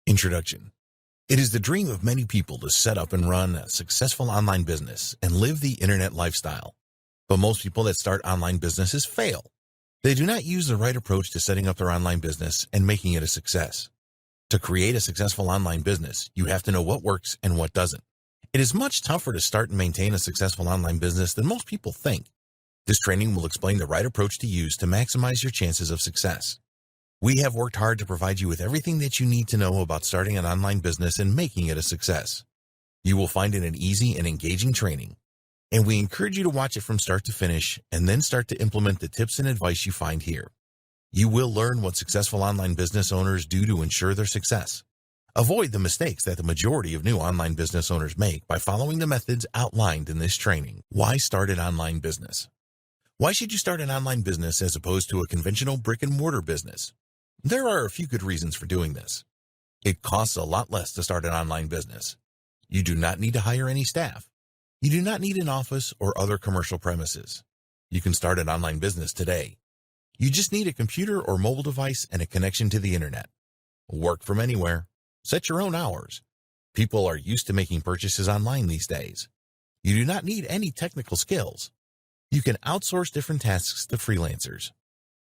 Introduction. It is the dream of many people to set up and run a successful online business and live the internet lifestyle. But most people that start online businesses fail. They do not use the right approach to setting up their online business and making it a success. To create a successful online business, you have to know what works and what doesn't. It is much tougher to start and maintain a successful online business than most people think. This training will explain the right approach to use to maximize your chances of success. We have worked hard to provide you with everything that you need to know about starting an online business and making it a success. You will find it an easy and engaging training, and we encourage you to watch it from start to finish and then start to implement the tips and advice you find here. You will learn what successful online business owners do to ensure their success. Avoid the mistakes that the majority of new online business owners make by following the methods outlined in this training. Why start an online business? Why should you start an online business as opposed to a conventional brick-and-mortar business? There are a few good reasons for doing this. It costs a lot less to start an online business. You do not need to hire any staff. You do not need an office or other commercial premises. You can start an online business today. You just need a computer or mobile device and a connection to the internet. Work from anywhere. Set your own hours. People are used to making purchases online these days. You do not need any technical skills. You can outsource different tasks to freelancers.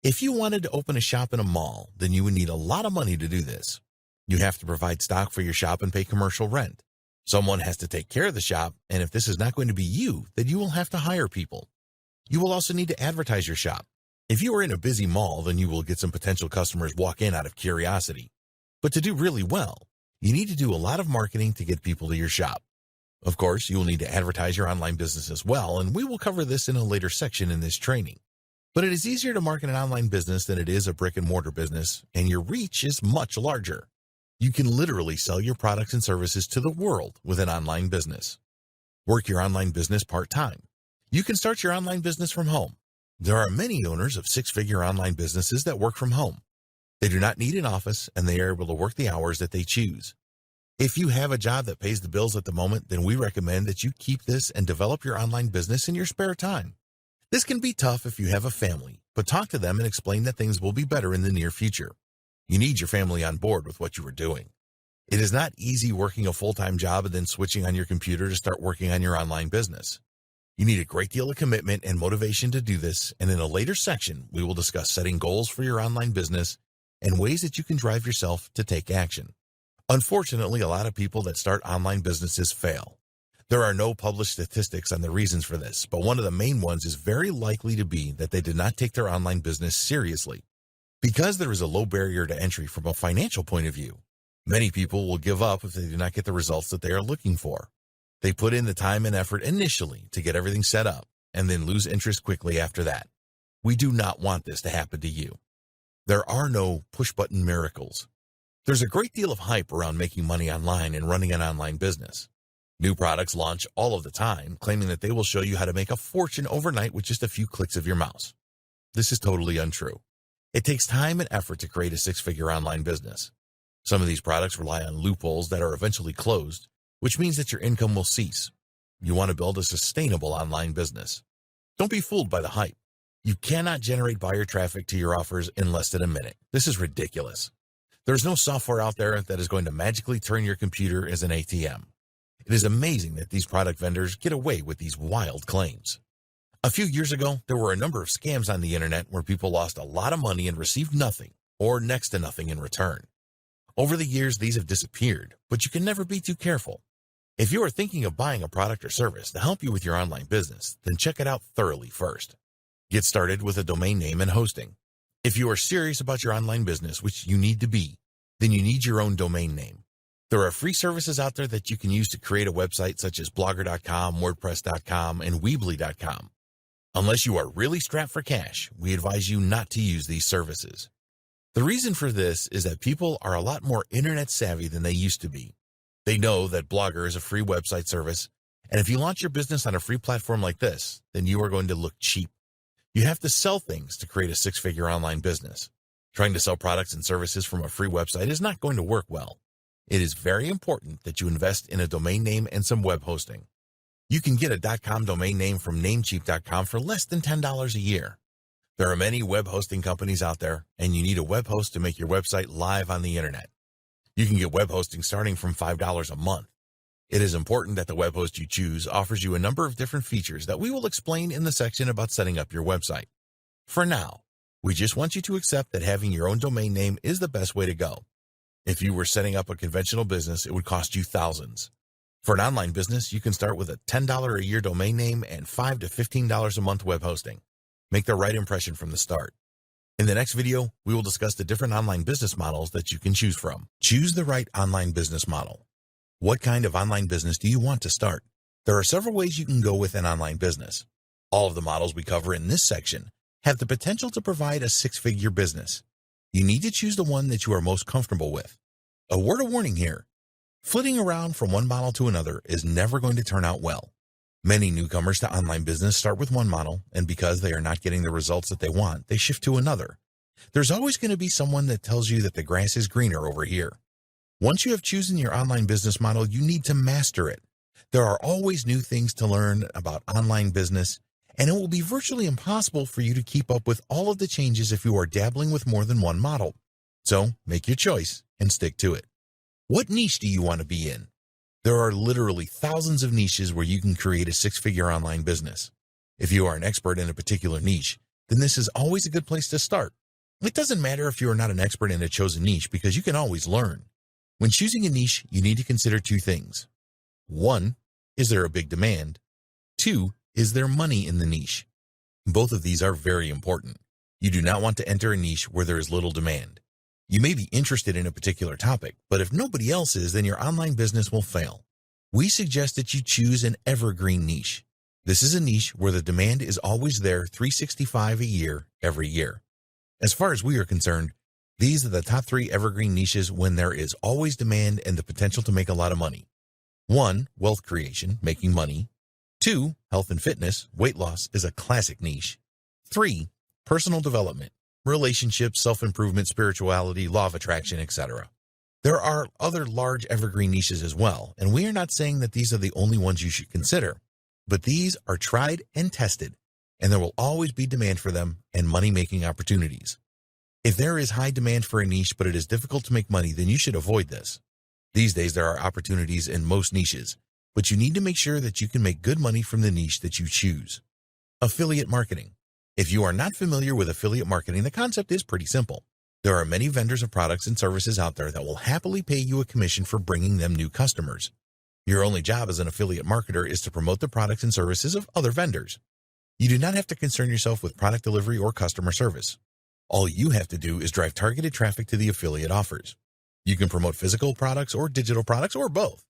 If you wanted to open a shop in a mall, then you would need a lot of money to do this. You have to provide stock for your shop and pay commercial rent. Someone has to take care of the shop, and if this is not going to be you, then you will have to hire people. You will also need to advertise your shop. If you are in a busy mall, then you will get some potential customers walk in out of curiosity. But to do really well, you need to do a lot of marketing to get people to your shop. Of course, you will need to advertise your online business as well, and we will cover this in a later section in this training. But it is easier to market an online business than it is a brick-and-mortar business, and your reach is much larger. You can literally sell your products and services to the world with an online business. Work your online business part-time. You can start your online business from home. There are many owners of six-figure online businesses that work from home. They do not need an office, and they are able to work the hours that they choose. If you have a job that pays the bills at the moment, then we recommend that you keep this and develop your online business in your spare time. This can be tough if you have a family, but talk to them and explain that things will be better in the near future. You need your family on board with what you are doing. It is not easy working a full-time job and then switching on your computer to start working on your online business. You need a great deal of commitment and motivation to do this, and in a later section, we will discuss setting goals for your online business and ways that you can drive yourself to take action. Unfortunately, a lot of people that start online businesses fail. There are no published statistics on the reasons for this, but one of the main ones is very likely to be that they did not take their online business seriously. Because there is a low barrier to entry from a financial point of view, many people will give up if they do not get the results that they are looking for. They put in the time and effort initially to get everything set up and then lose interest quickly after that. We do not want this to happen to you. There are no push-button miracles. There's a great deal of hype around making money online and running an online business. New products launch all of the time, claiming that they will show you how to make a fortune overnight with just a few clicks of your mouse. This is totally untrue. It takes time and effort to create a six-figure online business. Some of these products rely on loopholes that are eventually closed, which means that your income will cease. You want to build a sustainable online business. Don't be fooled by the hype. You cannot generate buyer traffic to your offers in less than a minute. This is ridiculous. There's no software out there that is going to magically turn your computer as an ATM. It is amazing that these product vendors get away with these wild claims. A few years ago, there were a number of scams on the internet where people lost a lot of money and received nothing or next to nothing in return. Over the years, these have disappeared, but you can never be too careful. If you are thinking of buying a product or service to help you with your online business, then check it out thoroughly first. Get started with a domain name and hosting. If you are serious about your online business, which you need to be, then you need your own domain name. There are free services out there that you can use to create a website such as blogger.com, wordpress.com, and weebly.com. Unless you are really strapped for cash, we advise you not to use these services. The reason for this is that people are a lot more internet savvy than they used to be. They know that Blogger is a free website service, and if you launch your business on a free platform like this, then you are going to look cheap. You have to sell things to create a six-figure online business. Trying to sell products and services from a free website is not going to work well. It is very important that you invest in a domain name and some web hosting. You can get a .com domain name from Namecheap.com for less than $10 a year. There are many web hosting companies out there, and you need a web host to make your website live on the internet. You can get web hosting starting from $5 a month. It is important that the web host you choose offers you a number of different features that we will explain in the section about setting up your website. For now, we just want you to accept that having your own domain name is the best way to go. If you were setting up a conventional business, it would cost you thousands. For an online business, you can start with a $10 a year domain name and $5 to $15 a month web hosting. Make the right impression from the start. In the next video, we will discuss the different online business models that you can choose from. Choose the right online business model. What kind of online business do you want to start? There are several ways you can go with an online business. All of the models we cover in this section have the potential to provide a six-figure business. You need to choose the one that you are most comfortable with. A word of warning here. Flitting around from one model to another is never going to turn out well. Many newcomers to online business start with one model, and because they are not getting the results that they want, they shift to another. There's always going to be someone that tells you that the grass is greener over here. Once you have chosen your online business model, you need to master it. There are always new things to learn about online business, and it will be virtually impossible for you to keep up with all of the changes if you are dabbling with more than one model. So make your choice and stick to it. What niche do you want to be in? There are literally thousands of niches where you can create a six-figure online business. If you are an expert in a particular niche, then this is always a good place to start. It doesn't matter if you are not an expert in a chosen niche because you can always learn. When choosing a niche, you need to consider two things. 1, is there a big demand? 2, is there money in the niche? Both of these are very important. You do not want to enter a niche where there is little demand. You may be interested in a particular topic, but if nobody else is, then your online business will fail. We suggest that you choose an evergreen niche. This is a niche where the demand is always there 365 a year, every year. As far as we are concerned, these are the top 3 evergreen niches when there is always demand and the potential to make a lot of money. 1, wealth creation, making money. 2, health and fitness, weight loss is a classic niche. 3, personal development, relationships, self-improvement, spirituality, law of attraction, etc. There are other large evergreen niches as well, and we are not saying that these are the only ones you should consider, but these are tried and tested, and there will always be demand for them and money-making opportunities. If there is high demand for a niche but it is difficult to make money, then you should avoid this. These days there are opportunities in most niches, but you need to make sure that you can make good money from the niche that you choose. Affiliate marketing. If you are not familiar with affiliate marketing, the concept is pretty simple. There are many vendors of products and services out there that will happily pay you a commission for bringing them new customers. Your only job as an affiliate marketer is to promote the products and services of other vendors. You do not have to concern yourself with product delivery or customer service. All you have to do is drive targeted traffic to the affiliate offers. You can promote physical products or digital products or both.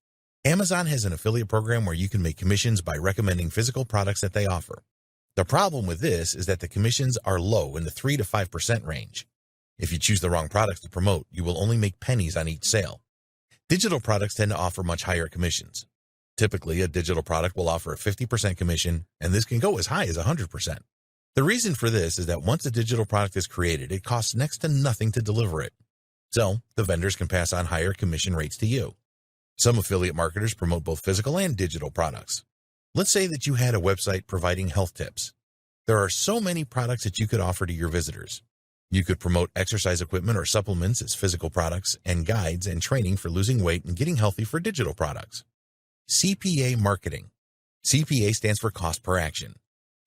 Amazon has an affiliate program where you can make commissions by recommending physical products that they offer. The problem with this is that the commissions are low in the 3 to 5% range. If you choose the wrong products to promote, you will only make pennies on each sale. Digital products tend to offer much higher commissions. Typically, a digital product will offer a 50% commission, and this can go as high as 100%. The reason for this is that once a digital product is created, it costs next to nothing to deliver it. So, the vendors can pass on higher commission rates to you. Some affiliate marketers promote both physical and digital products. Let's say that you had a website providing health tips. There are so many products that you could offer to your visitors. You could promote exercise equipment or supplements as physical products and guides and training for losing weight and getting healthy for digital products. CPA marketing. CPA stands for cost per action.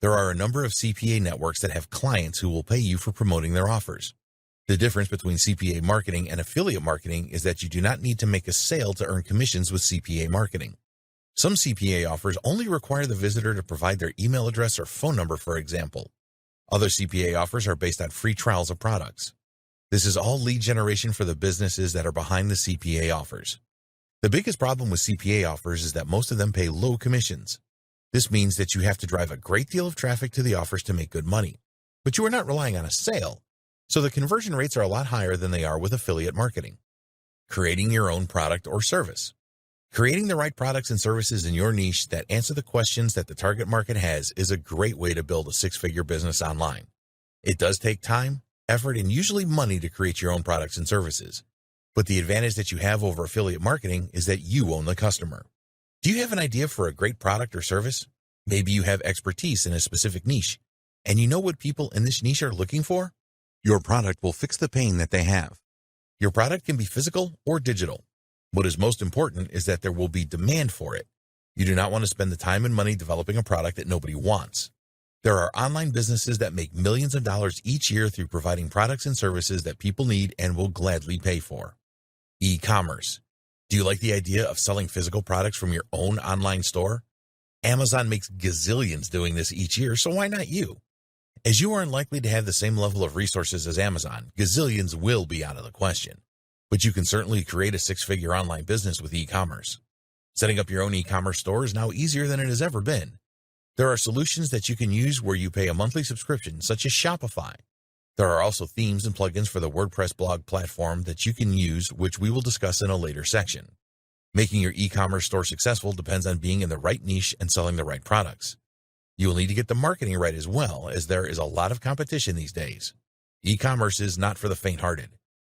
There are a number of CPA networks that have clients who will pay you for promoting their offers. The difference between CPA marketing and affiliate marketing is that you do not need to make a sale to earn commissions with CPA marketing. Some CPA offers only require the visitor to provide their email address or phone number, for example. Other CPA offers are based on free trials of products. This is all lead generation for the businesses that are behind the CPA offers. The biggest problem with CPA offers is that most of them pay low commissions. This means that you have to drive a great deal of traffic to the offers to make good money, but you are not relying on a sale, so the conversion rates are a lot higher than they are with affiliate marketing. Creating your own product or service. Creating the right products and services in your niche that answer the questions that the target market has is a great way to build a six-figure business online. It does take time, effort, and usually money to create your own products and services. But the advantage that you have over affiliate marketing is that you own the customer. Do you have an idea for a great product or service? Maybe you have expertise in a specific niche, and you know what people in this niche are looking for? Your product will fix the pain that they have. Your product can be physical or digital. What is most important is that there will be demand for it. You do not want to spend the time and money developing a product that nobody wants. There are online businesses that make millions of dollars each year through providing products and services that people need and will gladly pay for. E-commerce. Do you like the idea of selling physical products from your own online store? Amazon makes gazillions doing this each year, so why not you? As you are unlikely to have the same level of resources as Amazon, gazillions will be out of the question. But you can certainly create a six-figure online business with e-commerce. Setting up your own e-commerce store is now easier than it has ever been. There are solutions that you can use where you pay a monthly subscription, such as Shopify. There are also themes and plugins for the WordPress blog platform that you can use, which we will discuss in a later section. Making your e-commerce store successful depends on being in the right niche and selling the right products. You will need to get the marketing right as well, as there is a lot of competition these days. E-commerce is not for the faint-hearted.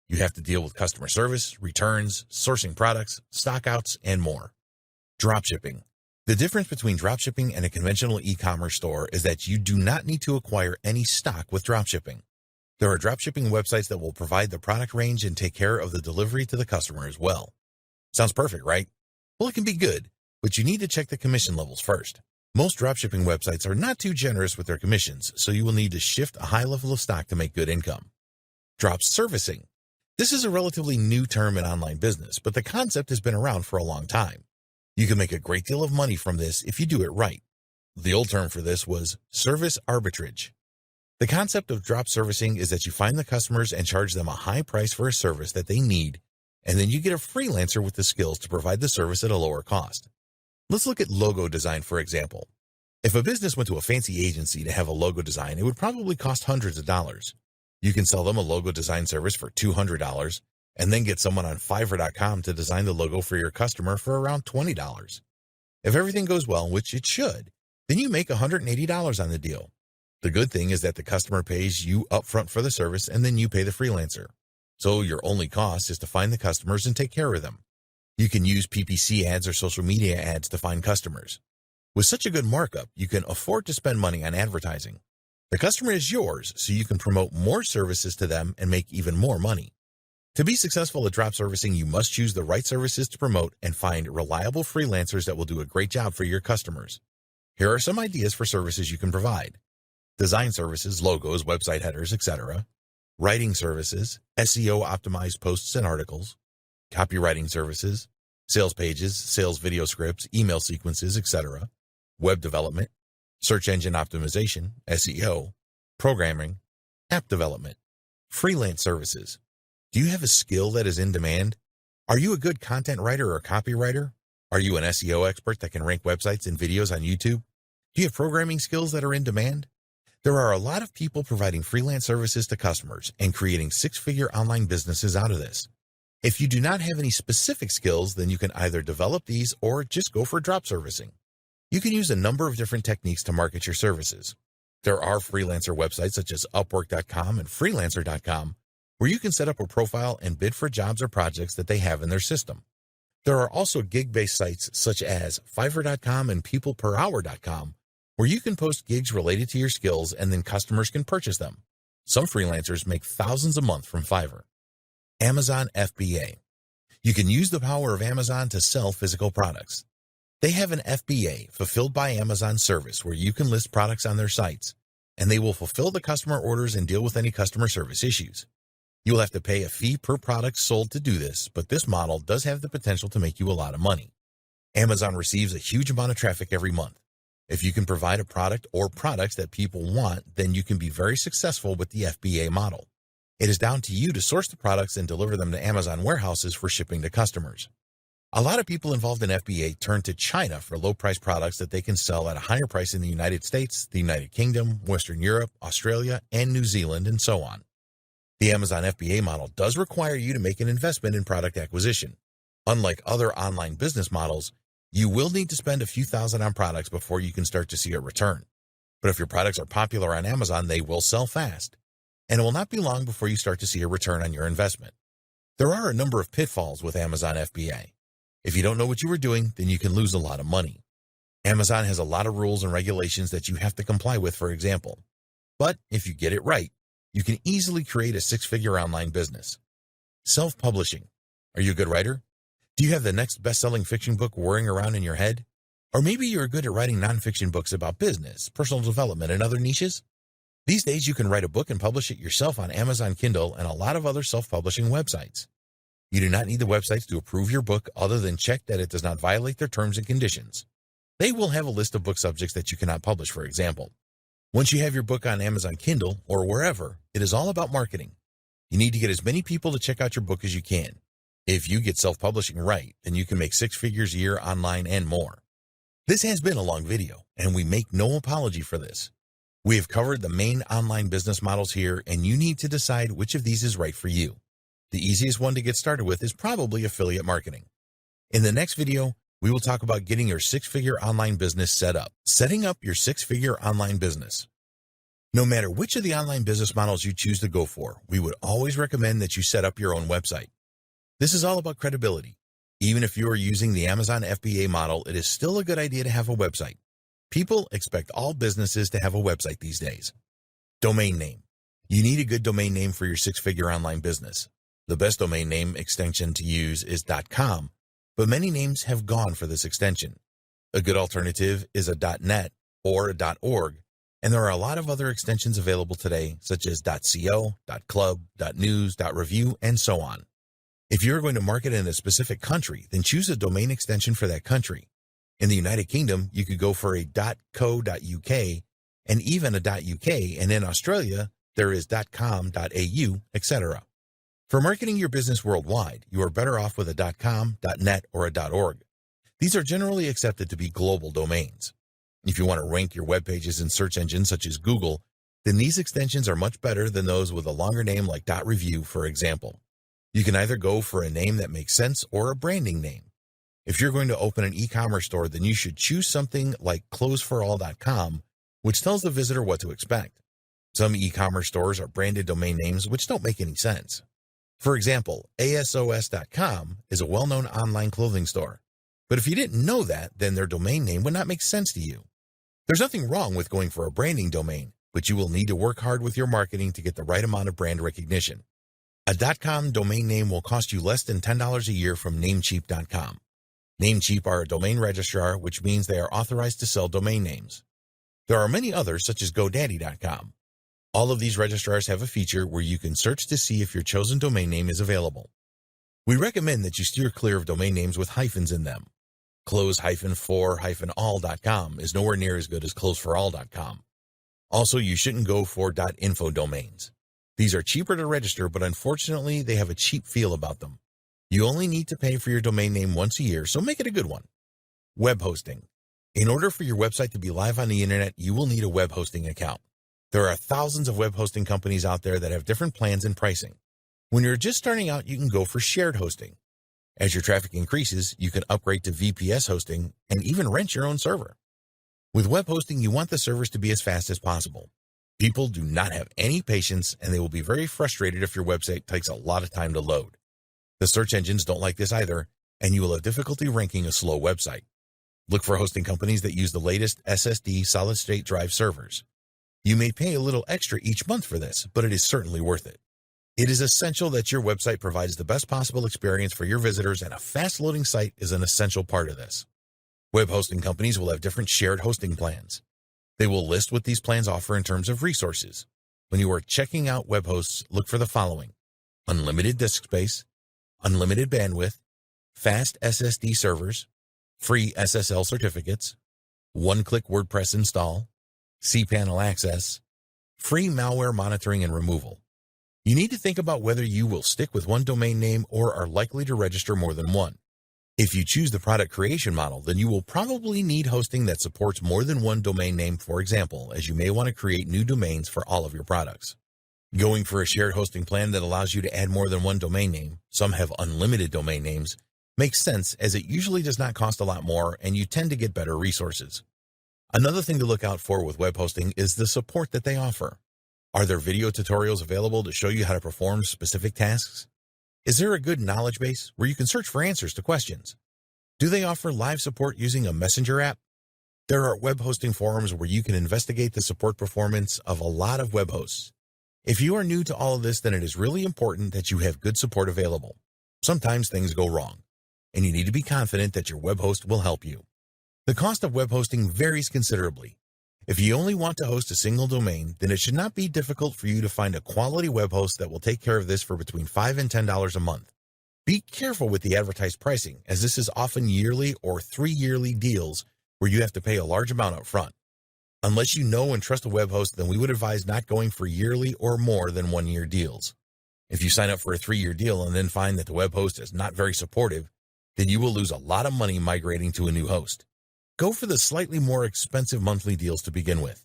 You have to deal with customer service, returns, sourcing products, stockouts, and more. Dropshipping. The difference between dropshipping and a conventional e-commerce store is that you do not need to acquire any stock with dropshipping. There are dropshipping websites that will provide the product range and take care of the delivery to the customer as well. Sounds perfect, right? Well, it can be good, but you need to check the commission levels first. Most dropshipping websites are not too generous with their commissions, so you will need to shift a high level of stock to make good income. Drop servicing. This is a relatively new term in online business, but the concept has been around for a long time. You can make a great deal of money from this if you do it right. The old term for this was service arbitrage. The concept of drop servicing is that you find the customers and charge them a high price for a service that they need, and then you get a freelancer with the skills to provide the service at a lower cost. Let's look at logo design, for example. If a business went to a fancy agency to have a logo design, it would probably cost hundreds of dollars. You can sell them a logo design service for $200 and then get someone on Fiverr.com to design the logo for your customer for around $20. If everything goes well, which it should, then you make $180 on the deal. The good thing is that the customer pays you upfront for the service and then you pay the freelancer. So your only cost is to find the customers and take care of them. You can use PPC ads or social media ads to find customers. With such a good markup, you can afford to spend money on advertising. The customer is yours, so you can promote more services to them and make even more money. To be successful at drop servicing, you must choose the right services to promote and find reliable freelancers that will do a great job for your customers. Here are some ideas for services you can provide. Design services, logos, website headers, etc. Writing services, SEO optimized posts and articles. Copywriting services, sales pages, sales video scripts, email sequences, etc. Web development, search engine optimization, SEO, programming, app development. Freelance services. Do you have a skill that is in demand? Are you a good content writer or copywriter? Are you an SEO expert that can rank websites and videos on YouTube? Do you have programming skills that are in demand? There are a lot of people providing freelance services to customers and creating six-figure online businesses out of this. If you do not have any specific skills, then you can either develop these or just go for drop servicing. You can use a number of different techniques to market your services. There are freelancer websites such as Upwork.com and Freelancer.com where you can set up a profile and bid for jobs or projects that they have in their system. There are also gig-based sites such as Fiverr.com and PeoplePerHour.com where you can post gigs related to your skills and then customers can purchase them. Some freelancers make thousands a month from Fiverr. Amazon FBA. You can use the power of Amazon to sell physical products. They have an FBA, Fulfilled by Amazon service, where you can list products on their sites, and they will fulfill the customer orders and deal with any customer service issues. You will have to pay a fee per product sold to do this, but this model does have the potential to make you a lot of money. Amazon receives a huge amount of traffic every month. If you can provide a product or products that people want, then you can be very successful with the FBA model. It is down to you to source the products and deliver them to Amazon warehouses for shipping to customers. A lot of people involved in FBA turn to China for low-price products that they can sell at a higher price in the United States, the United Kingdom, Western Europe, Australia, and New Zealand, and so on. The Amazon FBA model does require you to make an investment in product acquisition. Unlike other online business models, you will need to spend a few thousand on products before you can start to see a return. But if your products are popular on Amazon, they will sell fast, and it will not be long before you start to see a return on your investment. There are a number of pitfalls with Amazon FBA. If you don't know what you are doing, then you can lose a lot of money. Amazon has a lot of rules and regulations that you have to comply with, for example. But if you get it right, you can easily create a six-figure online business. Self-publishing. Are you a good writer? Do you have the next best-selling fiction book whirring around in your head? Or maybe you're good at writing nonfiction books about business, personal development, and other niches? These days, you can write a book and publish it yourself on Amazon Kindle and a lot of other self-publishing websites. You do not need the websites to approve your book other than check that it does not violate their terms and conditions. They will have a list of book subjects that you cannot publish, for example. Once you have your book on Amazon Kindle or wherever, it is all about marketing. You need to get as many people to check out your book as you can. If you get self-publishing right, then you can make 6 figures a year online and more. This has been a long video, and we make no apology for this. We have covered the main online business models here, and you need to decide which of these is right for you. The easiest one to get started with is probably affiliate marketing. In the next video, we will talk about getting your 6-figure online business set up. Setting up your 6-figure online business. No matter which of the online business models you choose to go for, we would always recommend that you set up your own website. This is all about credibility. Even if you are using the Amazon FBA model, it is still a good idea to have a website. People expect all businesses to have a website these days. Domain name. You need a good domain name for your 6-figure online business. The best domain name extension to use is .com, but many names have gone for this extension. A good alternative is a .net or a .org, and there are a lot of other extensions available today, such as .co, .club, .news, .review, and so on. If you're going to market in a specific country, then choose a domain extension for that country. In the United Kingdom, you could go for a .co.uk and even a .uk, and in Australia, there is .com, .au, etc. For marketing your business worldwide, you are better off with a .com, .net, or a .org. These are generally accepted to be global domains. If you want to rank your web pages in search engines such as Google, then these extensions are much better than those with a longer name like .review, for example. You can either go for a name that makes sense or a branding name. If you're going to open an e-commerce store, then you should choose something like closeforall.com, which tells the visitor what to expect. Some e-commerce stores are branded domain names which don't make any sense. For example, ASOS.com is a well-known online clothing store. But if you didn't know that, then their domain name would not make sense to you. There's nothing wrong with going for a branding domain, but you will need to work hard with your marketing to get the right amount of brand recognition. A .com domain name will cost you less than $10 a year from Namecheap.com. Namecheap are a domain registrar, which means they are authorized to sell domain names. There are many others, such as GoDaddy.com. All of these registrars have a feature where you can search to see if your chosen domain name is available. We recommend that you steer clear of domain names with hyphens in them. Close-for-all.com is nowhere near as good as closeforall.com. Also, you shouldn't go for .info domains. These are cheaper to register, but unfortunately, they have a cheap feel about them. You only need to pay for your domain name once a year, so make it a good one. Web hosting. In order for your website to be live on the internet, you will need a web hosting account. There are thousands of web hosting companies out there that have different plans and pricing. When you're just starting out, you can go for shared hosting. As your traffic increases, you can upgrade to VPS hosting and even rent your own server. With web hosting, you want the servers to be as fast as possible. People do not have any patience, and they will be very frustrated if your website takes a lot of time to load. The search engines don't like this either, and you will have difficulty ranking a slow website. Look for hosting companies that use the latest SSD solid-state drive servers. You may pay a little extra each month for this, but it is certainly worth it. It is essential that your website provides the best possible experience for your visitors, and a fast-loading site is an essential part of this. Web hosting companies will have different shared hosting plans. They will list what these plans offer in terms of resources. When you are checking out web hosts, look for the following: unlimited disk space, unlimited bandwidth, fast SSD servers, free SSL certificates, one-click WordPress install, cPanel access, free malware monitoring and removal. You need to think about whether you will stick with one domain name or are likely to register more than one. If you choose the product creation model, then you will probably need hosting that supports more than one domain name, for example, as you may want to create new domains for all of your products. Going for a shared hosting plan that allows you to add more than one domain name, some have unlimited domain names, makes sense as it usually does not cost a lot more and you tend to get better resources. Another thing to look out for with web hosting is the support that they offer. Are there video tutorials available to show you how to perform specific tasks? Is there a good knowledge base where you can search for answers to questions? Do they offer live support using a messenger app? There are web hosting forums where you can investigate the support performance of a lot of web hosts. If you are new to all of this, then it is really important that you have good support available. Sometimes things go wrong, and you need to be confident that your web host will help you. The cost of web hosting varies considerably. If you only want to host a single domain, then it should not be difficult for you to find a quality web host that will take care of this for between $5 and $10 a month. Be careful with the advertised pricing, as this is often yearly or 3-yearly deals where you have to pay a large amount up front. Unless you know and trust a web host, then we would advise not going for yearly or more than 1-year deals. If you sign up for a 3-year deal and then find that the web host is not very supportive, then you will lose a lot of money migrating to a new host. Go for the slightly more expensive monthly deals to begin with.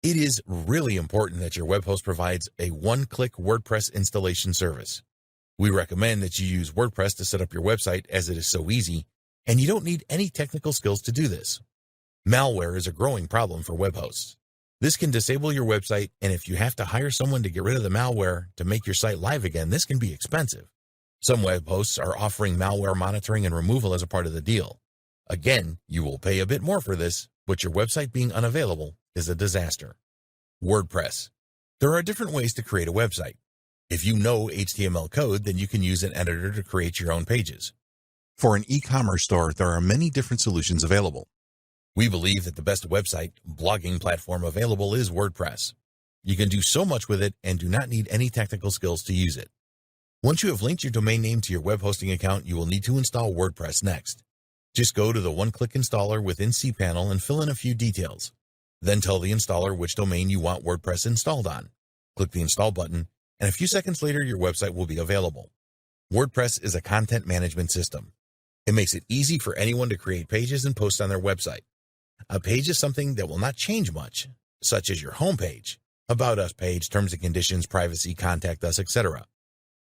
It is really important that your web host provides a one-click WordPress installation service. We recommend that you use WordPress to set up your website, as it is so easy, and you don't need any technical skills to do this. Malware is a growing problem for web hosts. This can disable your website, and if you have to hire someone to get rid of the malware to make your site live again, this can be expensive. Some web hosts are offering malware monitoring and removal as a part of the deal. Again, you will pay a bit more for this, but your website being unavailable is a disaster. WordPress. There are different ways to create a website. If you know HTML code, then you can use an editor to create your own pages. For an e-commerce store, there are many different solutions available. We believe that the best website blogging platform available is WordPress. You can do so much with it and do not need any technical skills to use it. Once you have linked your domain name to your web hosting account, you will need to install WordPress next. Just go to the one-click installer within cPanel and fill in a few details. Then tell the installer which domain you want WordPress installed on. Click the install button, and a few seconds later your website will be available. WordPress is a content management system. It makes it easy for anyone to create pages and post on their website. A page is something that will not change much, such as your homepage, About Us page, terms and conditions, privacy, contact us, etc.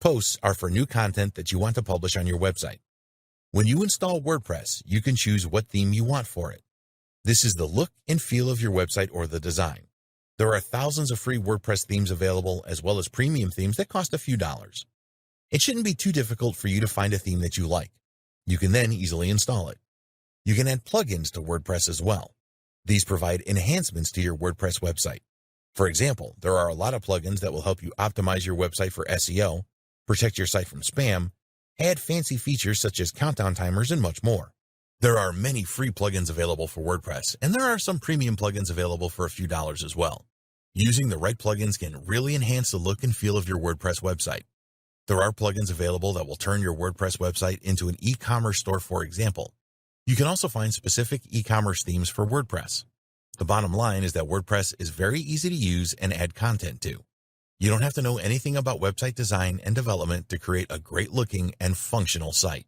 Posts are for new content that you want to publish on your website. When you install WordPress, you can choose what theme you want for it. This is the look and feel of your website or the design. There are thousands of free WordPress themes available, as well as premium themes that cost a few dollars. It shouldn't be too difficult for you to find a theme that you like. You can then easily install it. You can add plugins to WordPress as well. These provide enhancements to your WordPress website. For example, there are a lot of plugins that will help you optimize your website for SEO, protect your site from spam, add fancy features such as countdown timers, and much more. There are many free plugins available for WordPress, and there are some premium plugins available for a few dollars as well. Using the right plugins can really enhance the look and feel of your WordPress website. There are plugins available that will turn your WordPress website into an e-commerce store, for example. You can also find specific e-commerce themes for WordPress. The bottom line is that WordPress is very easy to use and add content to. You don't have to know anything about website design and development to create a great-looking and functional site.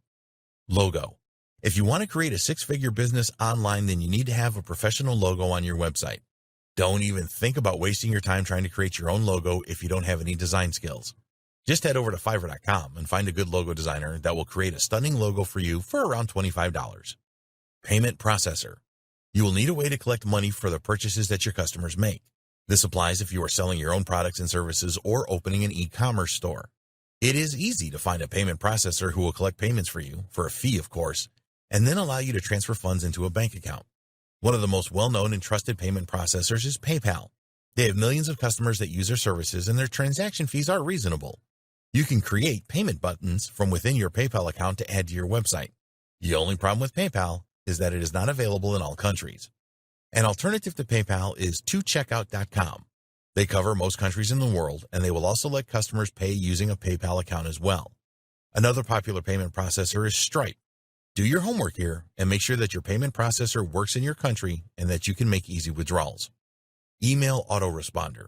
Logo. If you want to create a 6-figure business online, then you need to have a professional logo on your website. Don't even think about wasting your time trying to create your own logo if you don't have any design skills. Just head over to Fiverr.com and find a good logo designer that will create a stunning logo for you for around $25. Payment processor. You will need a way to collect money for the purchases that your customers make. This applies if you are selling your own products and services or opening an e-commerce store. It is easy to find a payment processor who will collect payments for you, for a fee of course, and then allow you to transfer funds into a bank account. One of the most well-known and trusted payment processors is PayPal. They have millions of customers that use their services, and their transaction fees are reasonable. You can create payment buttons from within your PayPal account to add to your website. The only problem with PayPal is that it is not available in all countries. An alternative to PayPal is tocheckout.com. They cover most countries in the world, and they will also let customers pay using a PayPal account as well. Another popular payment processor is Stripe. Do your homework here and make sure that your payment processor works in your country and that you can make easy withdrawals. Email autoresponder.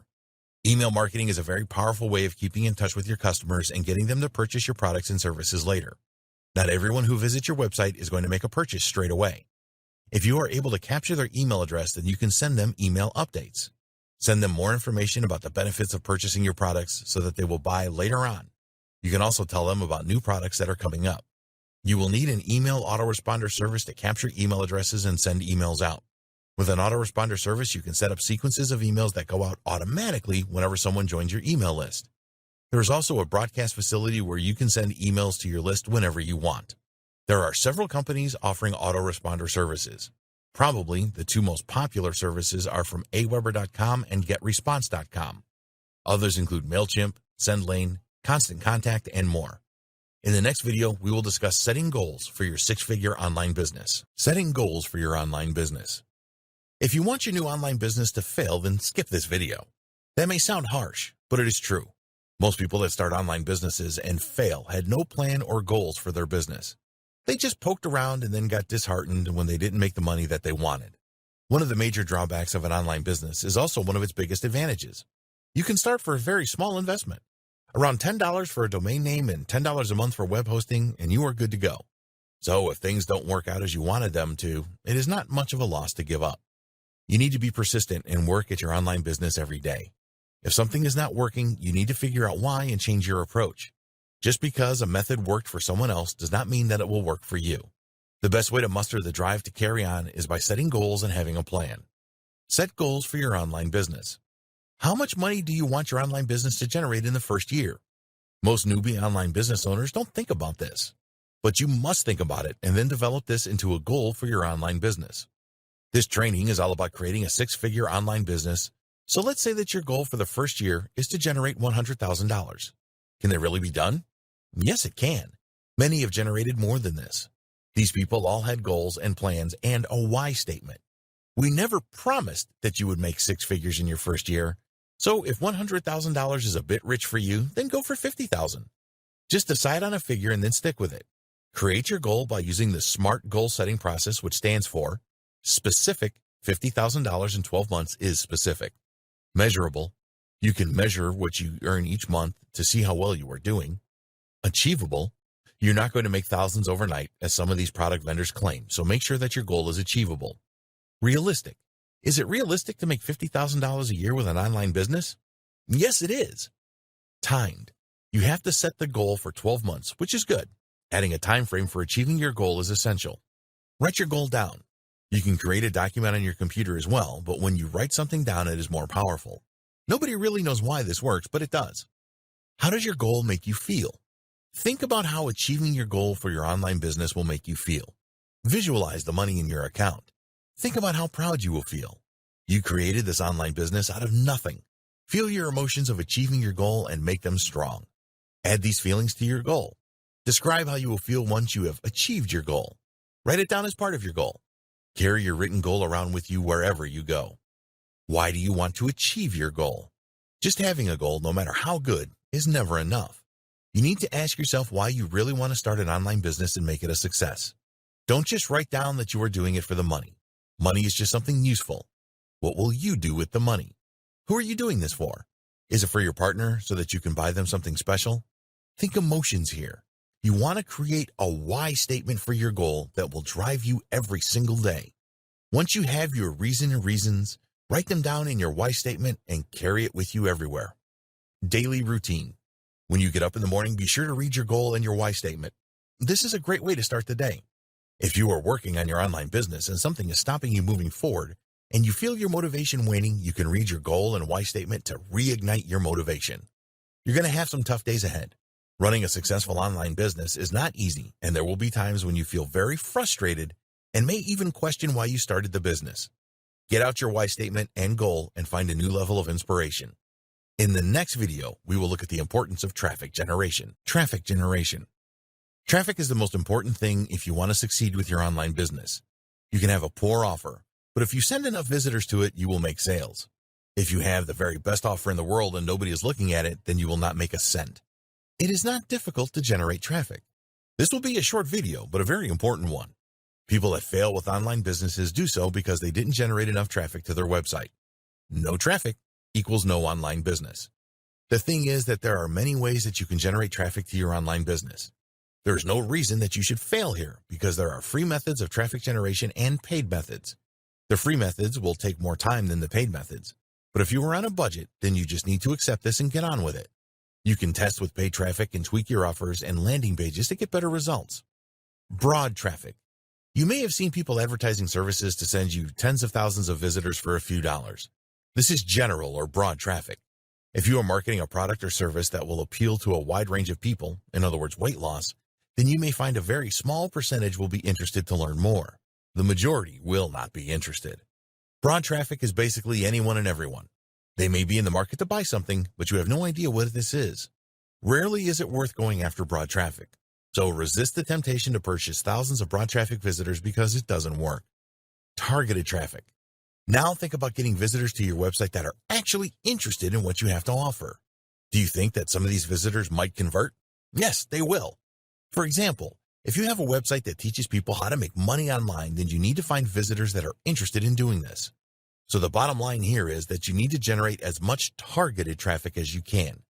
Email marketing is a very powerful way of keeping in touch with your customers and getting them to purchase your products and services later. Not everyone who visits your website is going to make a purchase straight away. If you are able to capture their email address, then you can send them email updates. Send them more information about the benefits of purchasing your products so that they will buy later on. You can also tell them about new products that are coming up. You will need an email autoresponder service to capture email addresses and send emails out. With an autoresponder service, you can set up sequences of emails that go out automatically whenever someone joins your email list. There is also a broadcast facility where you can send emails to your list whenever you want. There are several companies offering autoresponder services. Probably the two most popular services are from aweber.com and getresponse.com. Others include MailChimp, SendLane, Constant Contact, and more. In the next video, we will discuss setting goals for your six-figure online business. Setting goals for your online business. If you want your new online business to fail, then skip this video. That may sound harsh, but it is true. Most people that start online businesses and fail had no plan or goals for their business. They just poked around and then got disheartened when they didn't make the money that they wanted. One of the major drawbacks of an online business is also one of its biggest advantages. You can start for a very small investment. Around $10 for a domain name and $10 a month for web hosting, and you are good to go. So if things don't work out as you wanted them to, it is not much of a loss to give up. You need to be persistent and work at your online business every day. If something is not working, you need to figure out why and change your approach. Just because a method worked for someone else does not mean that it will work for you. The best way to muster the drive to carry on is by setting goals and having a plan. Set goals for your online business. How much money do you want your online business to generate in the first year? Most newbie online business owners don't think about this, but you must think about it and then develop this into a goal for your online business. This training is all about creating a six-figure online business. So let's say that your goal for the first year is to generate $100,000. Can that really be done? Yes, it can. Many have generated more than this. These people all had goals and plans and a why statement. We never promised that you would make six figures in your first year. So if $100,000 is a bit rich for you, then go for $50,000. Just decide on a figure and then stick with it. Create your goal by using the SMART goal setting process, which stands for specific. $50,000 in 12 months is specific. Measurable. You can measure what you earn each month to see how well you are doing. Achievable. You're not going to make thousands overnight, as some of these product vendors claim, so make sure that your goal is achievable. Realistic. Is it realistic to make $50,000 a year with an online business? Yes, it is. Timed. You have to set the goal for 12 months, which is good. Adding a time frame for achieving your goal is essential. Write your goal down. You can create a document on your computer as well, but when you write something down, it is more powerful. Nobody really knows why this works, but it does. How does your goal make you feel? Think about how achieving your goal for your online business will make you feel. Visualize the money in your account. Think about how proud you will feel. You created this online business out of nothing. Feel your emotions of achieving your goal and make them strong. Add these feelings to your goal. Describe how you will feel once you have achieved your goal. Write it down as part of your goal. Carry your written goal around with you wherever you go. Why do you want to achieve your goal? Just having a goal, no matter how good, is never enough. You need to ask yourself why you really want to start an online business and make it a success. Don't just write down that you are doing it for the money. Money is just something useful. What will you do with the money? Who are you doing this for? Is it for your partner so that you can buy them something special? Think emotions here. You want to create a why statement for your goal that will drive you every single day. Once you have your reasons, write them down in your why statement and carry it with you everywhere. Daily routine. When you get up in the morning, be sure to read your goal and your why statement. This is a great way to start the day. If you are working on your online business and something is stopping you moving forward and you feel your motivation waning, you can read your goal and why statement to reignite your motivation. You're going to have some tough days ahead. Running a successful online business is not easy, and there will be times when you feel very frustrated and may even question why you started the business. Get out your why statement and goal and find a new level of inspiration. In the next video, we will look at the importance of traffic generation. Traffic generation. Traffic is the most important thing if you want to succeed with your online business. You can have a poor offer, but if you send enough visitors to it, you will make sales. If you have the very best offer in the world and nobody is looking at it, then you will not make a cent. It is not difficult to generate traffic. This will be a short video, but a very important one. People that fail with online businesses do so because they didn't generate enough traffic to their website. No traffic equals no online business. The thing is that there are many ways that you can generate traffic to your online business. There is no reason that you should fail here because there are free methods of traffic generation and paid methods. The free methods will take more time than the paid methods, but if you are on a budget, then you just need to accept this and get on with it. You can test with paid traffic and tweak your offers and landing pages to get better results. Broad traffic. You may have seen people advertising services to send you tens of thousands of visitors for a few dollars. This is general or broad traffic. If you are marketing a product or service that will appeal to a wide range of people, in other words, weight loss, then you may find a very small percentage will be interested to learn more. The majority will not be interested. Broad traffic is basically anyone and everyone. They may be in the market to buy something, but you have no idea what this is. Rarely is it worth going after broad traffic. So resist the temptation to purchase thousands of broad traffic visitors because it doesn't work. Targeted traffic. Now think about getting visitors to your website that are actually interested in what you have to offer. Do you think that some of these visitors might convert? Yes, they will. For example, if you have a website that teaches people how to make money online, then you need to find visitors that are interested in doing this. So the bottom line here is that you need to generate as much targeted traffic as you can.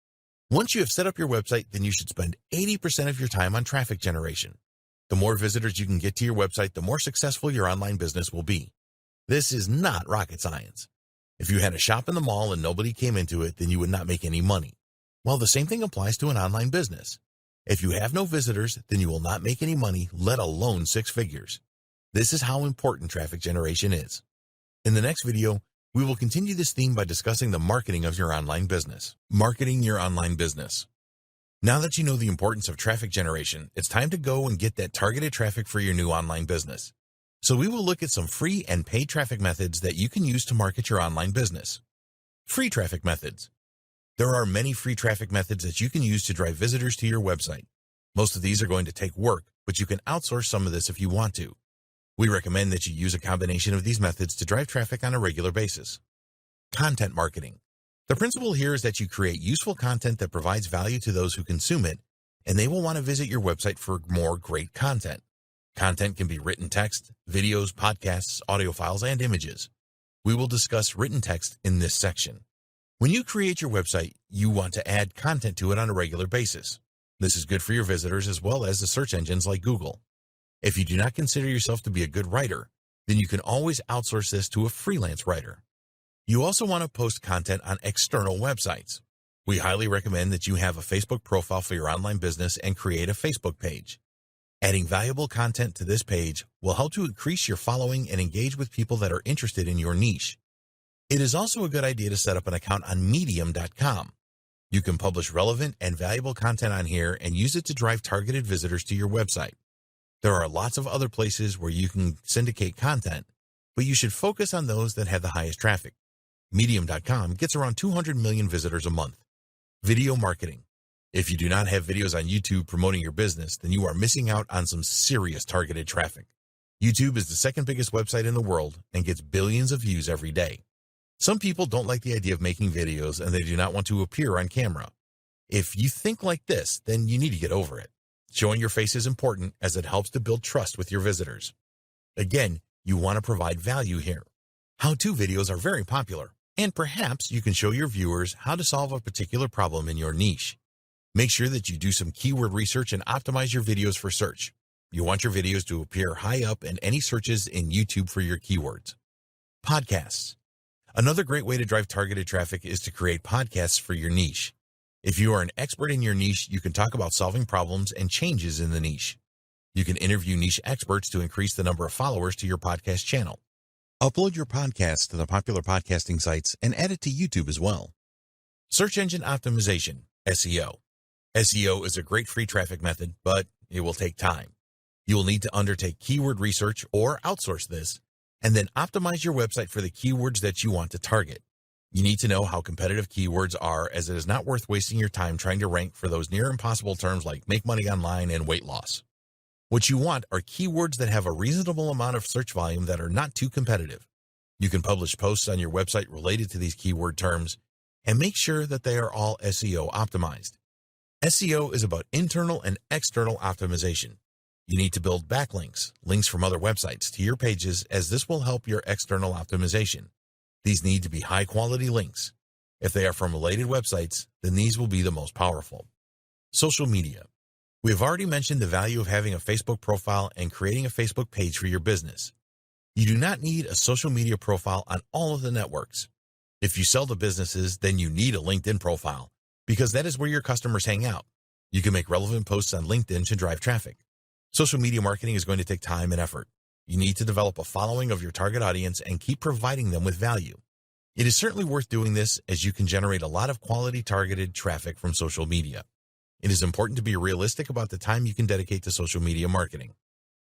Once you have set up your website, then you should spend 80% of your time on traffic generation. The more visitors you can get to your website, the more successful your online business will be. This is not rocket science. If you had a shop in the mall and nobody came into it, then you would not make any money. Well, the same thing applies to an online business. If you have no visitors, then you will not make any money, let alone 6 figures. This is how important traffic generation is. In the next video, we will continue this theme by discussing the marketing of your online business. Marketing your online business. Now that you know the importance of traffic generation, it's time to go and get that targeted traffic for your new online business. So we will look at some free and paid traffic methods that you can use to market your online business. Free traffic methods. There are many free traffic methods that you can use to drive visitors to your website. Most of these are going to take work, but you can outsource some of this if you want to. We recommend that you use a combination of these methods to drive traffic on a regular basis. Content marketing. The principle here is that you create useful content that provides value to those who consume it, and they will want to visit your website for more great content. Content can be written text, videos, podcasts, audio files, and images. We will discuss written text in this section. When you create your website, you want to add content to it on a regular basis. This is good for your visitors as well as the search engines like Google. If you do not consider yourself to be a good writer, then you can always outsource this to a freelance writer. You also want to post content on external websites. We highly recommend that you have a Facebook profile for your online business and create a Facebook page. Adding valuable content to this page will help to increase your following and engage with people that are interested in your niche. It is also a good idea to set up an account on Medium.com. You can publish relevant and valuable content on here and use it to drive targeted visitors to your website. There are lots of other places where you can syndicate content, but you should focus on those that have the highest traffic. Medium.com gets around 200 million visitors a month. Video marketing. If you do not have videos on YouTube promoting your business, then you are missing out on some serious targeted traffic. YouTube is the second biggest website in the world and gets billions of views every day. Some people don't like the idea of making videos and they do not want to appear on camera. If you think like this, then you need to get over it. Showing your face is important as it helps to build trust with your visitors. Again, you want to provide value here. How-to videos are very popular, and perhaps you can show your viewers how to solve a particular problem in your niche. Make sure that you do some keyword research and optimize your videos for search. You want your videos to appear high up in any searches in YouTube for your keywords. Podcasts. Another great way to drive targeted traffic is to create podcasts for your niche. If you are an expert in your niche, you can talk about solving problems and changes in the niche. You can interview niche experts to increase the number of followers to your podcast channel. Upload your podcast to the popular podcasting sites and add it to YouTube as well. Search engine optimization, SEO. SEO is a great free traffic method, but it will take time. You will need to undertake keyword research or outsource this, and then optimize your website for the keywords that you want to target. You need to know how competitive keywords are, as it is not worth wasting your time trying to rank for those near impossible terms like make money online and weight loss. What you want are keywords that have a reasonable amount of search volume that are not too competitive. You can publish posts on your website related to these keyword terms and make sure that they are all SEO optimized. SEO is about internal and external optimization. You need to build backlinks, links from other websites, to your pages, as this will help your external optimization. These need to be high-quality links. If they are from related websites, then these will be the most powerful. Social media. We have already mentioned the value of having a Facebook profile and creating a Facebook page for your business. You do not need a social media profile on all of the networks. If you sell to businesses, then you need a LinkedIn profile, because that is where your customers hang out. You can make relevant posts on LinkedIn to drive traffic. Social media marketing is going to take time and effort. You need to develop a following of your target audience and keep providing them with value. It is certainly worth doing this, as you can generate a lot of quality targeted traffic from social media. It is important to be realistic about the time you can dedicate to social media marketing.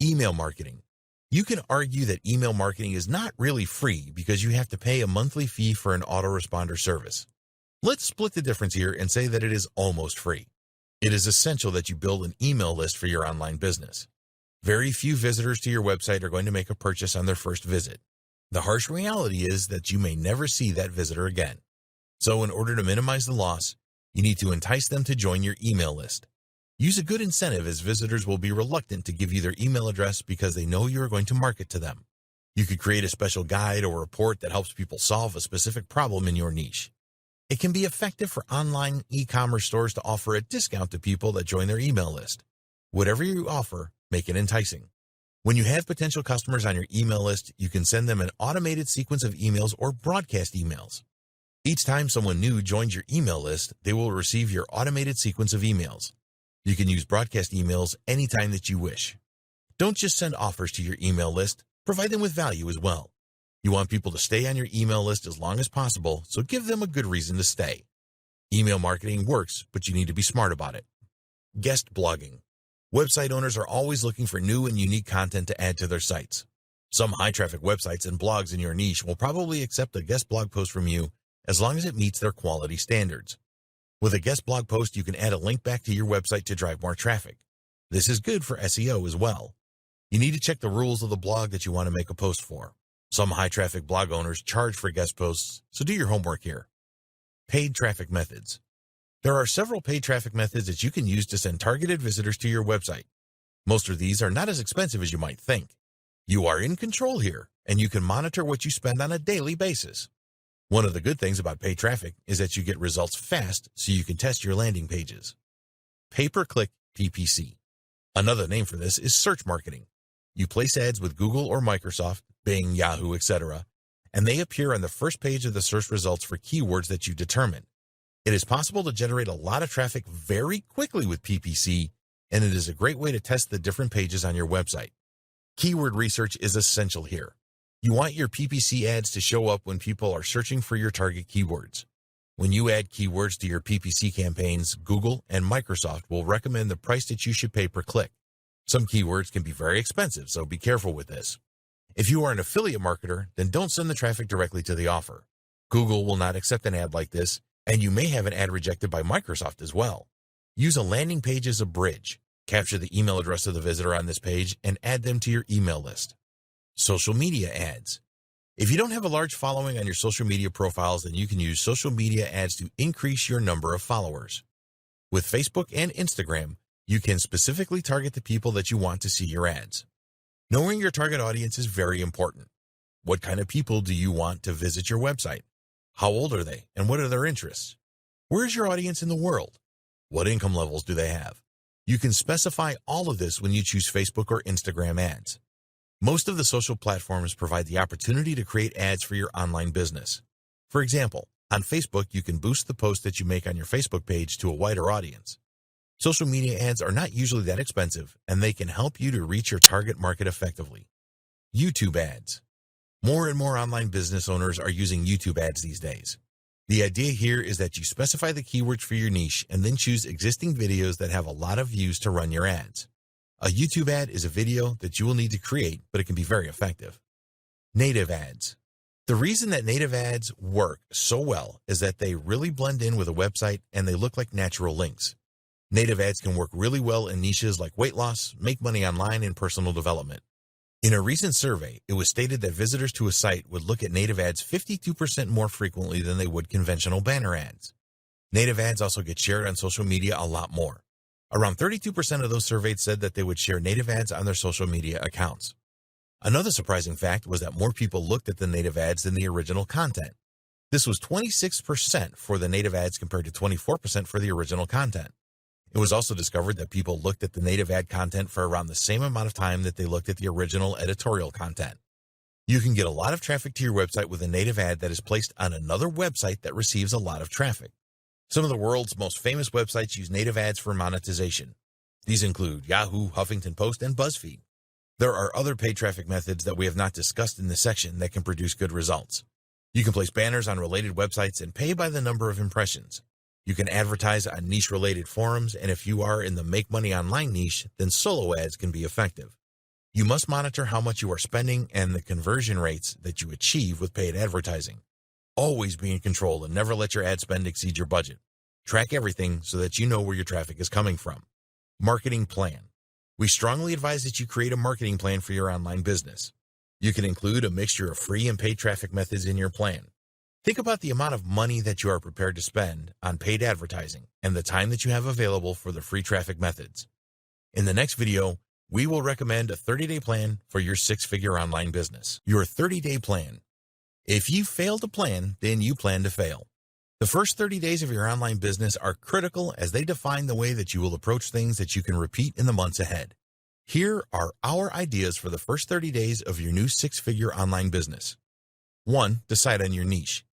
Email marketing. You can argue that email marketing is not really free because you have to pay a monthly fee for an autoresponder service. Let's split the difference here and say that it is almost free. It is essential that you build an email list for your online business. Very few visitors to your website are going to make a purchase on their first visit. The harsh reality is that you may never see that visitor again. So in order to minimize the loss, you need to entice them to join your email list. Use a good incentive, as visitors will be reluctant to give you their email address because they know you are going to market to them. You could create a special guide or report that helps people solve a specific problem in your niche. It can be effective for online e-commerce stores to offer a discount to people that join their email list. Whatever you offer, make it enticing. When you have potential customers on your email list, you can send them an automated sequence of emails or broadcast emails. Each time someone new joins your email list, they will receive your automated sequence of emails. You can use broadcast emails anytime that you wish. Don't just send offers to your email list, provide them with value as well. You want people to stay on your email list as long as possible, so give them a good reason to stay. Email marketing works, but you need to be smart about it. Guest blogging. Website owners are always looking for new and unique content to add to their sites. Some high-traffic websites and blogs in your niche will probably accept a guest blog post from you as long as it meets their quality standards. With a guest blog post, you can add a link back to your website to drive more traffic. This is good for SEO as well. You need to check the rules of the blog that you want to make a post for. Some high-traffic blog owners charge for guest posts, so do your homework here. Paid traffic methods. There are several paid traffic methods that you can use to send targeted visitors to your website. Most of these are not as expensive as you might think. You are in control here, and you can monitor what you spend on a daily basis. One of the good things about paid traffic is that you get results fast, so you can test your landing pages. Pay-per-click PPC. Another name for this is search marketing. You place ads with Google or Microsoft, Bing, Yahoo, etc., and they appear on the first page of the search results for keywords that you determine. It is possible to generate a lot of traffic very quickly with PPC, and it is a great way to test the different pages on your website. Keyword research is essential here. You want your PPC ads to show up when people are searching for your target keywords. When you add keywords to your PPC campaigns, Google and Microsoft will recommend the price that you should pay per click. Some keywords can be very expensive, so be careful with this. If you are an affiliate marketer, then don't send the traffic directly to the offer. Google will not accept an ad like this, and you may have an ad rejected by Microsoft as well. Use a landing page as a bridge. Capture the email address of the visitor on this page and add them to your email list. Social media ads. If you don't have a large following on your social media profiles, then you can use social media ads to increase your number of followers. With Facebook and Instagram, you can specifically target the people that you want to see your ads. Knowing your target audience is very important. What kind of people do you want to visit your website? How old are they, and what are their interests? Where is your audience in the world? What income levels do they have? You can specify all of this when you choose Facebook or Instagram ads. Most of the social platforms provide the opportunity to create ads for your online business. For example, on Facebook, you can boost the post that you make on your Facebook page to a wider audience. Social media ads are not usually that expensive, and they can help you to reach your target market effectively. YouTube ads. More and more online business owners are using YouTube ads these days. The idea here is that you specify the keywords for your niche and then choose existing videos that have a lot of views to run your ads. A YouTube ad is a video that you will need to create, but it can be very effective. Native ads. The reason that native ads work so well is that they really blend in with a website and they look like natural links. Native ads can work really well in niches like weight loss, make money online, and personal development. In a recent survey, it was stated that visitors to a site would look at native ads 52% more frequently than they would conventional banner ads. Native ads also get shared on social media a lot more. Around 32% of those surveyed said that they would share native ads on their social media accounts. Another surprising fact was that more people looked at the native ads than the original content. This was 26% for the native ads compared to 24% for the original content. It was also discovered that people looked at the native ad content for around the same amount of time that they looked at the original editorial content. You can get a lot of traffic to your website with a native ad that is placed on another website that receives a lot of traffic. Some of the world's most famous websites use native ads for monetization. These include Yahoo, Huffington Post, and BuzzFeed. There are other paid traffic methods that we have not discussed in this section that can produce good results. You can place banners on related websites and pay by the number of impressions. You can advertise on niche-related forums, and if you are in the make money online niche, then solo ads can be effective. You must monitor how much you are spending and the conversion rates that you achieve with paid advertising. Always be in control and never let your ad spend exceed your budget. Track everything so that you know where your traffic is coming from. Marketing plan. We strongly advise that you create a marketing plan for your online business. You can include a mixture of free and paid traffic methods in your plan. Think about the amount of money that you are prepared to spend on paid advertising and the time that you have available for the free traffic methods. In the next video, we will recommend a 30-day plan for your six-figure online business. Your 30-day plan. If you fail to plan, then you plan to fail. The first 30 days of your online business are critical as they define the way that you will approach things that you can repeat in the months ahead. Here are our ideas for the first 30 days of your new six-figure online business. 1. Decide on your niche.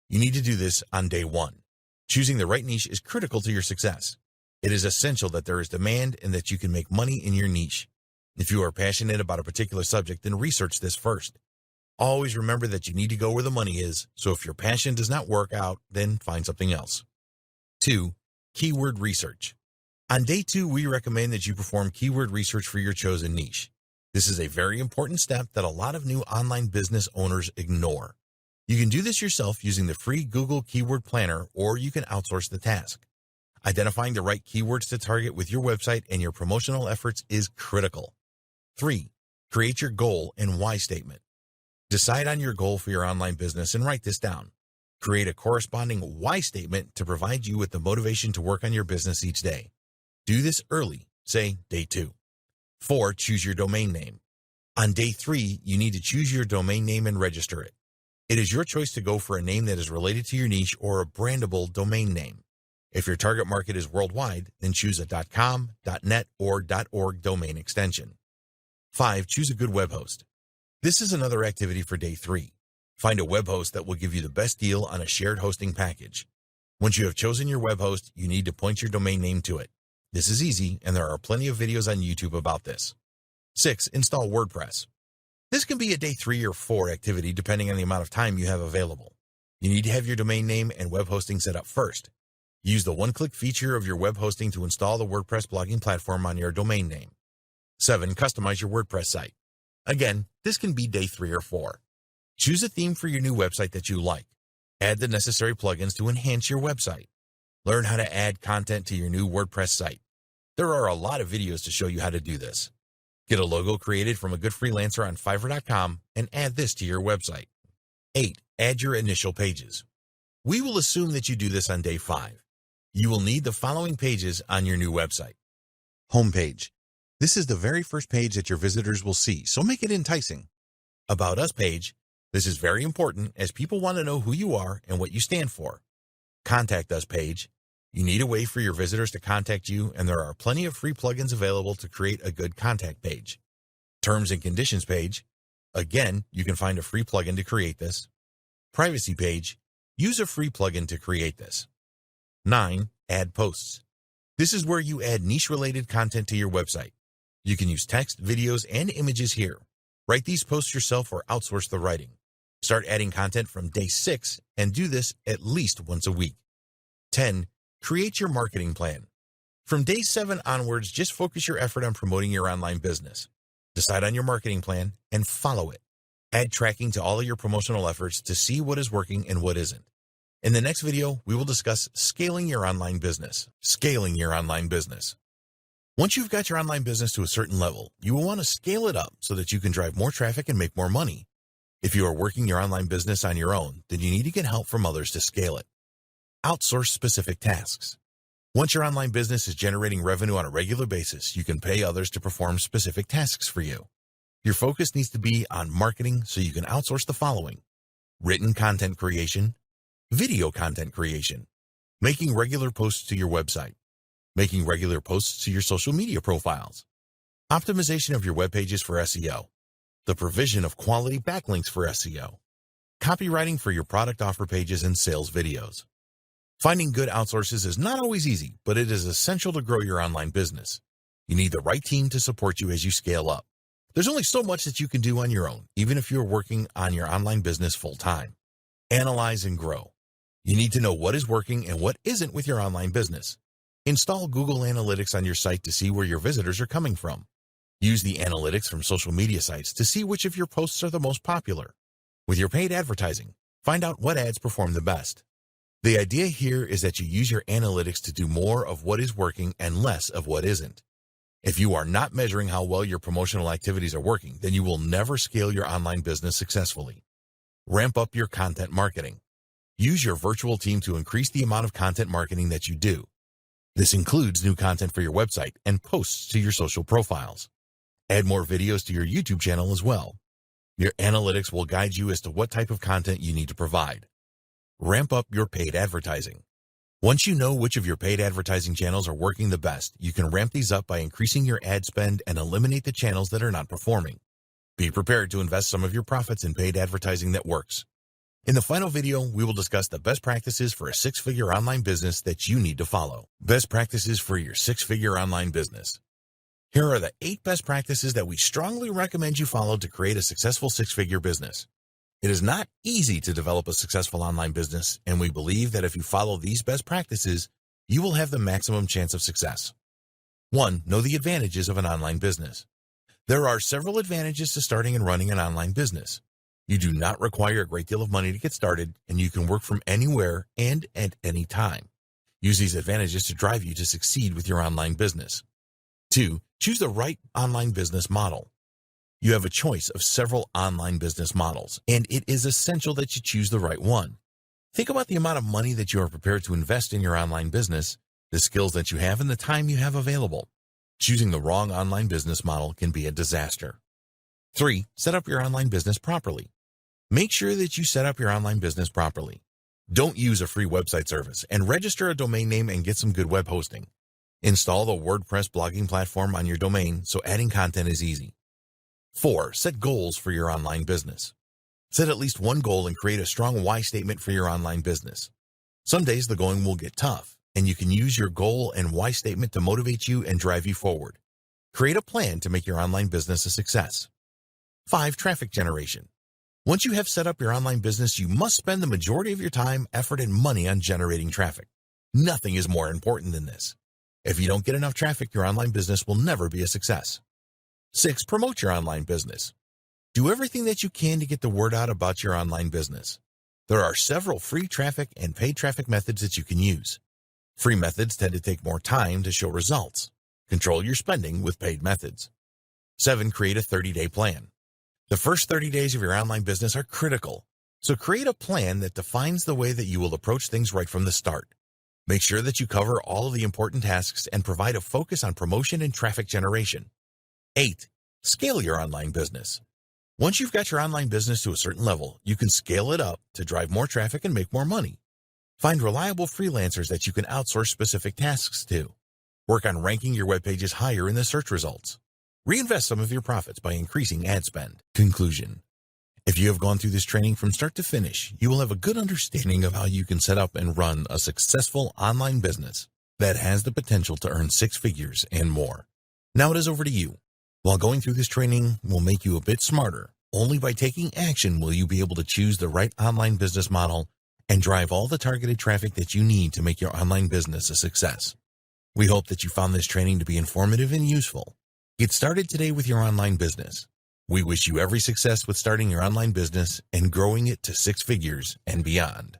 You need to do this on day 1. Choosing the right niche is critical to your success. It is essential that there is demand and that you can make money in your niche. If you are passionate about a particular subject, then research this first. Always remember that you need to go where the money is, so if your passion does not work out, then find something else. 2. Keyword research. On day 2, we recommend that you perform keyword research for your chosen niche. This is a very important step that a lot of new online business owners ignore. You can do this yourself using the free Google Keyword Planner, or you can outsource the task. Identifying the right keywords to target with your website and your promotional efforts is critical. 3. Create your goal and why statement. Decide on your goal for your online business and write this down. Create a corresponding why statement to provide you with the motivation to work on your business each day. Do this early, say day 2. 4. Choose your domain name. On day 3, you need to choose your domain name and register it. It is your choice to go for a name that is related to your niche or a brandable domain name. If your target market is worldwide, then choose a .com, .net, or .org domain extension. 5. Choose a good web host. This is another activity for day 3. Find a web host that will give you the best deal on a shared hosting package. Once you have chosen your web host, you need to point your domain name to it. This is easy, and there are plenty of videos on YouTube about this. 6. Install WordPress. This can be a day 3 or 4 activity depending on the amount of time you have available. You need to have your domain name and web hosting set up first. Use the one-click feature of your web hosting to install the WordPress blogging platform on your domain name. 7. Customize your WordPress site. Again, this can be day 3 or 4. Choose a theme for your new website that you like. Add the necessary plugins to enhance your website. Learn how to add content to your new WordPress site. There are a lot of videos to show you how to do this. Get a logo created from a good freelancer on Fiverr.com and add this to your website. 8. Add your initial pages. We will assume that you do this on day 5. You will need the following pages on your new website. Homepage. This is the very first page that your visitors will see, so make it enticing. About Us page. This is very important as people want to know who you are and what you stand for. Contact Us page. You need a way for your visitors to contact you, and there are plenty of free plugins available to create a good contact page. Terms and conditions page. Again, you can find a free plugin to create this. Privacy page. Use a free plugin to create this. 9. Add posts. This is where you add niche-related content to your website. You can use text, videos, and images here. Write these posts yourself or outsource the writing. Start adding content from day 6 and do this at least once a week. 10. Create your marketing plan. From day 7 onwards, just focus your effort on promoting your online business. Decide on your marketing plan and follow it. Add tracking to all of your promotional efforts to see what is working and what isn't. In the next video, we will discuss scaling your online business. Scaling your online business. Once you've got your online business to a certain level, you will want to scale it up so that you can drive more traffic and make more money. If you are working your online business on your own, then you need to get help from others to scale it. Outsource specific tasks. Once your online business is generating revenue on a regular basis, you can pay others to perform specific tasks for you. Your focus needs to be on marketing, so you can outsource the following: written content creation, video content creation, making regular posts to your website, making regular posts to your social media profiles, optimization of your web pages for SEO, the provision of quality backlinks for SEO, copywriting for your product offer pages and sales videos. Finding good outsources is not always easy, but it is essential to grow your online business. You need the right team to support you as you scale up. There's only so much that you can do on your own, even if you're working on your online business full-time. Analyze and grow. You need to know what is working and what isn't with your online business. Install Google Analytics on your site to see where your visitors are coming from. Use the analytics from social media sites to see which of your posts are the most popular. With your paid advertising, find out what ads perform the best. The idea here is that you use your analytics to do more of what is working and less of what isn't. If you are not measuring how well your promotional activities are working, then you will never scale your online business successfully. Ramp up your content marketing. Use your virtual team to increase the amount of content marketing that you do. This includes new content for your website and posts to your social profiles. Add more videos to your YouTube channel as well. Your analytics will guide you as to what type of content you need to provide. Ramp up your paid advertising. Once you know which of your paid advertising channels are working the best, you can ramp these up by increasing your ad spend and eliminate the channels that are not performing. Be prepared to invest some of your profits in paid advertising that works. In the final video, we will discuss the best practices for a six-figure online business that you need to follow. Best practices for your six-figure online business. Here are the 8 best practices that we strongly recommend you follow to create a successful six-figure business. It is not easy to develop a successful online business, and we believe that if you follow these best practices, you will have the maximum chance of success. 1. Know the advantages of an online business. There are several advantages to starting and running an online business. You do not require a great deal of money to get started, and you can work from anywhere and at any time. Use these advantages to drive you to succeed with your online business. 2. Choose the right online business model. You have a choice of several online business models, and it is essential that you choose the right one. Think about the amount of money that you are prepared to invest in your online business, the skills that you have, and the time you have available. Choosing the wrong online business model can be a disaster. 3. Set up your online business properly. Make sure that you set up your online business properly. Don't use a free website service, and register a domain name and get some good web hosting. Install the WordPress blogging platform on your domain so adding content is easy. 4. Set goals for your online business. Set at least one goal and create a strong why statement for your online business. Some days the going will get tough, and you can use your goal and why statement to motivate you and drive you forward. Create a plan to make your online business a success. 5. Traffic generation. Once you have set up your online business, you must spend the majority of your time, effort, and money on generating traffic. Nothing is more important than this. If you don't get enough traffic, your online business will never be a success. 6. Promote your online business. Do everything that you can to get the word out about your online business. There are several free traffic and paid traffic methods that you can use. Free methods tend to take more time to show results. Control your spending with paid methods. 7. Create a 30-day plan. The first 30 days of your online business are critical, so create a plan that defines the way that you will approach things right from the start. Make sure that you cover all of the important tasks and provide a focus on promotion and traffic generation. 8. Scale your online business. Once you've got your online business to a certain level, you can scale it up to drive more traffic and make more money. Find reliable freelancers that you can outsource specific tasks to. Work on ranking your web pages higher in the search results. Reinvest some of your profits by increasing ad spend. Conclusion. If you have gone through this training from start to finish, you will have a good understanding of how you can set up and run a successful online business that has the potential to earn 6 figures and more. Now it is over to you. While going through this training will make you a bit smarter, only by taking action will you be able to choose the right online business model and drive all the targeted traffic that you need to make your online business a success. We hope that you found this training to be informative and useful. Get started today with your online business. We wish you every success with starting your online business and growing it to 6 figures and beyond.